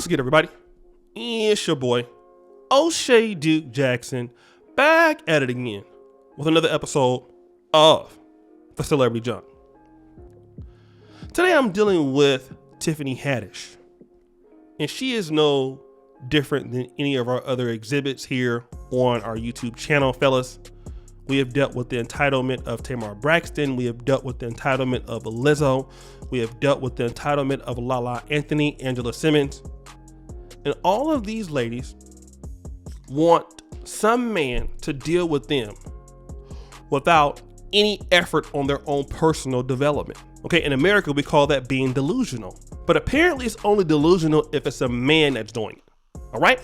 What's good, everybody? It's your boy, O'Shea Duke Jackson, back at it again with another episode of The Celebrity Junk. Today I'm dealing with Tiffany Haddish, and she is no different than any of our other exhibits here on our YouTube channel, fellas. We have dealt with the entitlement of Tamar Braxton. We have dealt with the entitlement of Lizzo. We have dealt with the entitlement of Lala Anthony, Angela Simmons. And all of these ladies want some man to deal with them without any effort on their own personal development. Okay, in America, we call that being delusional. But apparently it's only delusional if it's a man that's doing it. All right?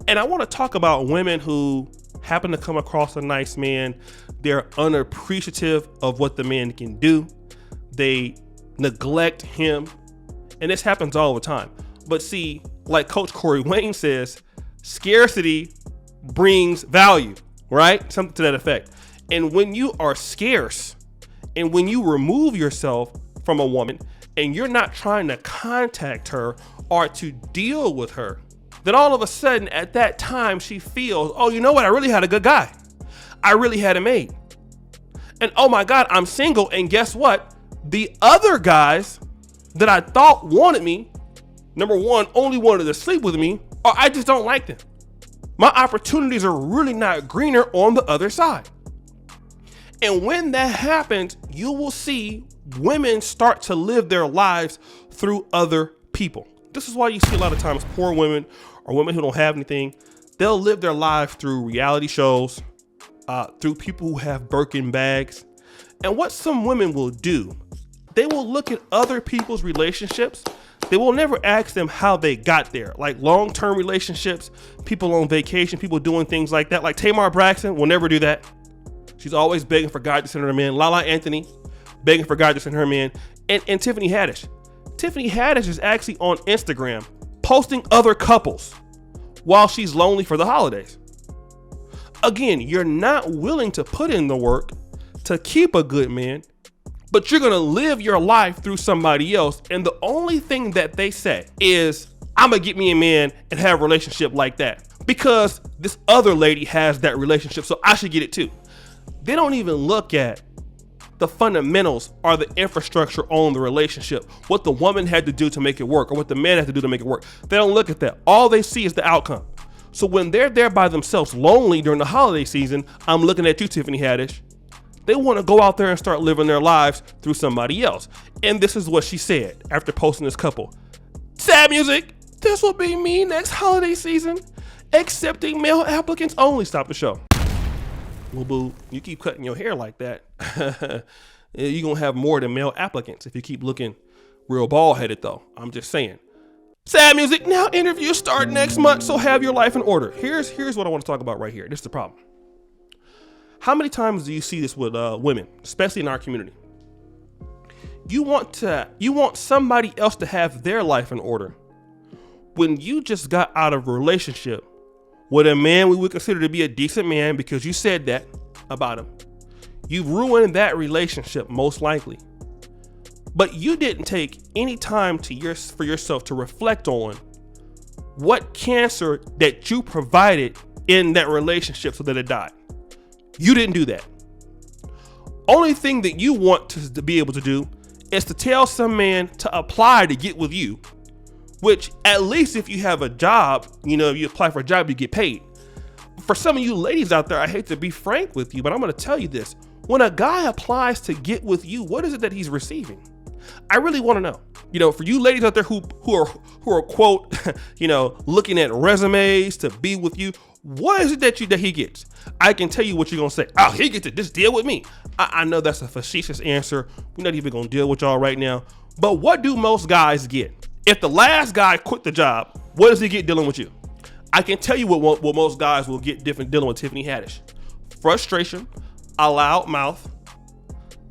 And I want to talk about women who happen to come across a nice man. They're unappreciative of what the man can do. They neglect him. And this happens all the time. But see, like Coach Corey Wayne says, scarcity brings value, right? Something to that effect. And when you are scarce and when you remove yourself from a woman and you're not trying to contact her or to deal with her, then all of a sudden at that time she feels, oh, you know what? I really had a good guy. I really had a mate. And oh my God, I'm single. And guess what? The other guys that I thought wanted me, number one, only wanted to sleep with me, or I just don't like them. My opportunities are really not greener on the other side. And when that happens, you will see women start to live their lives through other people. This is why you see a lot of times poor women or women who don't have anything, they'll live their life through reality shows, through people who have Birkin bags. And what some women will do, they will look at other people's relationships. They will never ask them how they got there. Like long-term relationships, people on vacation, people doing things like that. Like Tamar Braxton will never do that. She's always begging for God to send her a man. Lala Anthony, begging for God to send her a man. And Tiffany Haddish. Tiffany Haddish is actually on Instagram posting other couples while she's lonely for the holidays. Again, you're not willing to put in the work to keep a good man, but you're going to live your life through somebody else. And the only thing that they say is, I'm going to get me a man and have a relationship like that because this other lady has that relationship, so I should get it too. They don't even look at the fundamentals or the infrastructure on the relationship, what the woman had to do to make it work or what the man had to do to make it work. They don't look at that. All they see is the outcome. So when they're there by themselves lonely during the holiday season, I'm looking at you, Tiffany Haddish. They want to go out there and start living their lives through somebody else. And this is what she said after posting this couple. Sad music. This will be me next holiday season. Accepting male applicants only. Stop the show. Well, boo, you keep cutting your hair like that, you're going to have more than male applicants if you keep looking real bald-headed, though. I'm just saying. Sad music. Now interviews start next month, so have your life in order. Here's what I want to talk about right here. This is the problem. How many times do you see this with women, especially in our community? You want somebody else to have their life in order when you just got out of a relationship with a man we would consider to be a decent man because you said that about him. You ruined that relationship most likely. But you didn't take any time for yourself to reflect on what cancer that you provided in that relationship so that it died. You didn't do that. Only thing that you want to be able to do is to tell some man to apply to get with you, which at least if you have a job, you apply for a job, you get paid. For some of you ladies out there, I hate to be frank with you, but I'm going to tell you this. When a guy applies to get with you, what is it that he's receiving? I really want to know. For you ladies out there who are quote, looking at resumes to be with you, what is it that he gets? I can tell you what you're going to say. Oh, he gets to just deal with me. I know that's a facetious answer. We're not even going to deal with y'all right now. But what do most guys get? If the last guy quit the job, what does he get dealing with you? I can tell you what most guys will get different dealing with Tiffany Haddish. Frustration, a loud mouth,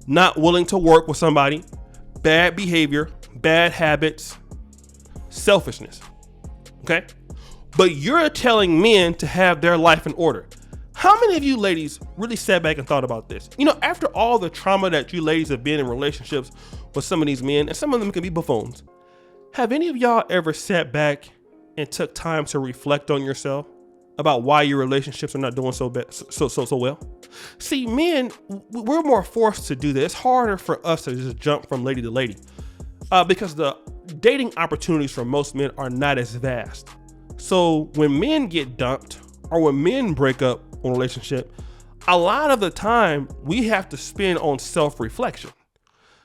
not willing to work with somebody, bad behavior, bad habits, selfishness. Okay? But you're telling men to have their life in order. How many of you ladies really sat back and thought about this? After all the trauma that you ladies have been in relationships with some of these men, and some of them can be buffoons, have any of y'all ever sat back and took time to reflect on yourself about why your relationships are not doing so well? See, men, we're more forced to do this. It's harder for us to just jump from lady to lady because the dating opportunities for most men are not as vast. So when men get dumped or when men break up on a relationship, a lot of the time we have to spend on self-reflection.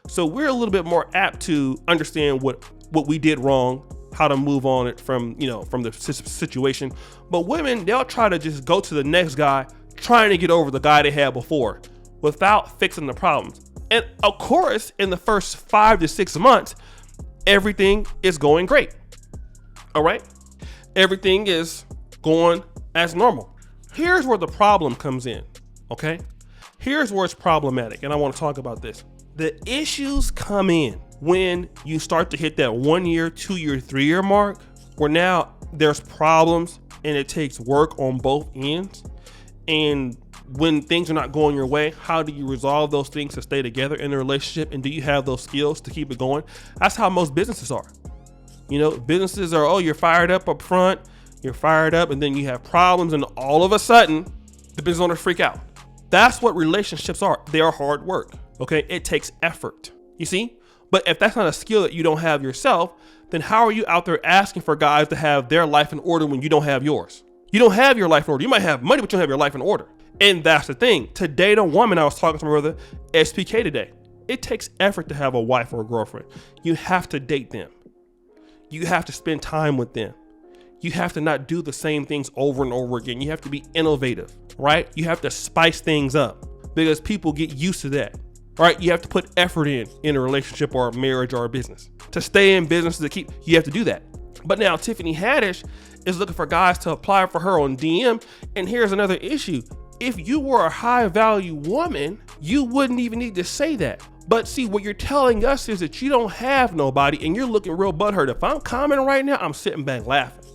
So we're a little bit more apt to understand what we did wrong, how to move on it from the situation. But women, they'll try to just go to the next guy, trying to get over the guy they had before without fixing the problems. And of course, in the first 5 to 6 months, everything is going great. All right. Everything is going as normal. Here's where the problem comes in. Okay. Here's where it's problematic. And I want to talk about this. The issues come in when you start to hit that 1 year, 2 year, 3 year mark, where now there's problems and it takes work on both ends. And when things are not going your way, how do you resolve those things to stay together in a relationship? And do you have those skills to keep it going? That's how most businesses are. Businesses are, you're fired up front, you're fired up, and then you have problems, and all of a sudden, the business owners freak out. That's what relationships are. They are hard work. Okay, it takes effort. You see? But if that's not a skill that you don't have yourself, then how are you out there asking for guys to have their life in order when you don't have yours? You don't have your life in order. You might have money, but you don't have your life in order. And that's the thing. To date a woman, I was talking to my brother, SPK today. It takes effort to have a wife or a girlfriend. You have to date them. You have to spend time with them. You have to not do the same things over and over again. You have to be innovative, right? You have to spice things up because people get used to that. Right? You have to put effort in a relationship or a marriage or a business. To stay in business, you have to do that. But now Tiffany Haddish is looking for guys to apply for her on DM. And here's another issue. If you were a high value woman, you wouldn't even need to say that. But see, what you're telling us is that you don't have nobody and you're looking real butthurt. If I'm commenting right now, I'm sitting back laughing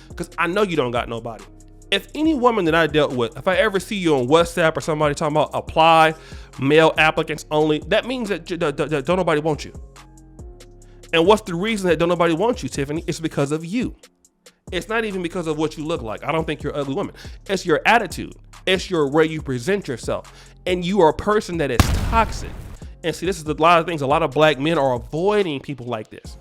because I know you don't got nobody. If any woman that I dealt with, if I ever see you on WhatsApp or somebody talking about apply, male applicants only, that means that don't nobody want you. And what's the reason that don't nobody want you, Tiffany? It's because of you. It's not even because of what you look like. I don't think you're an ugly woman. It's your attitude. It's your way you present yourself. And you are a person that is toxic. And see, this is a lot of things. A lot of black men are avoiding people like this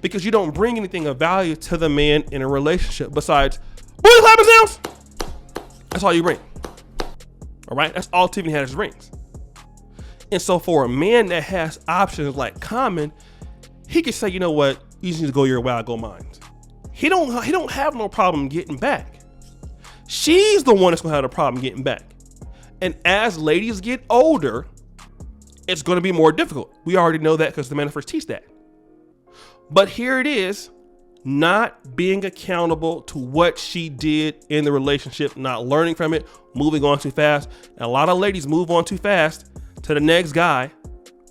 because you don't bring anything of value to the man in a relationship besides booty clapping sounds. That's all you bring. All right. That's all Tiffany Haddish brings. And so for a man that has options like Common, he could say, you know what? You just need to go your way, I'll go mine. He don't have no problem getting back. She's the one that's gonna have a problem getting back. And as ladies get older, it's gonna be more difficult. We already know that because the manifest teach that. But here it is, not being accountable to what she did in the relationship, not learning from it, moving on too fast. And a lot of ladies move on too fast to the next guy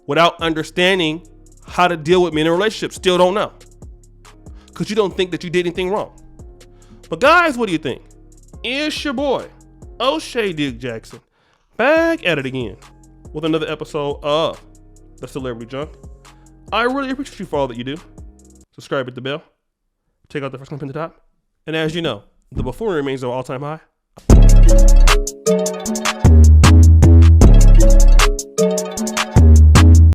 without understanding how to deal with men in a relationship. Still don't know because you don't think that you did anything wrong. But guys, what do you think? It's your boy, O'Shea Dick Jackson, back at it again with another episode of The Celebrity Junk. I really appreciate you for all that you do. Subscribe, hit the bell. Check out the first link at the top. And as you know, the buffoonery remains at all-time high.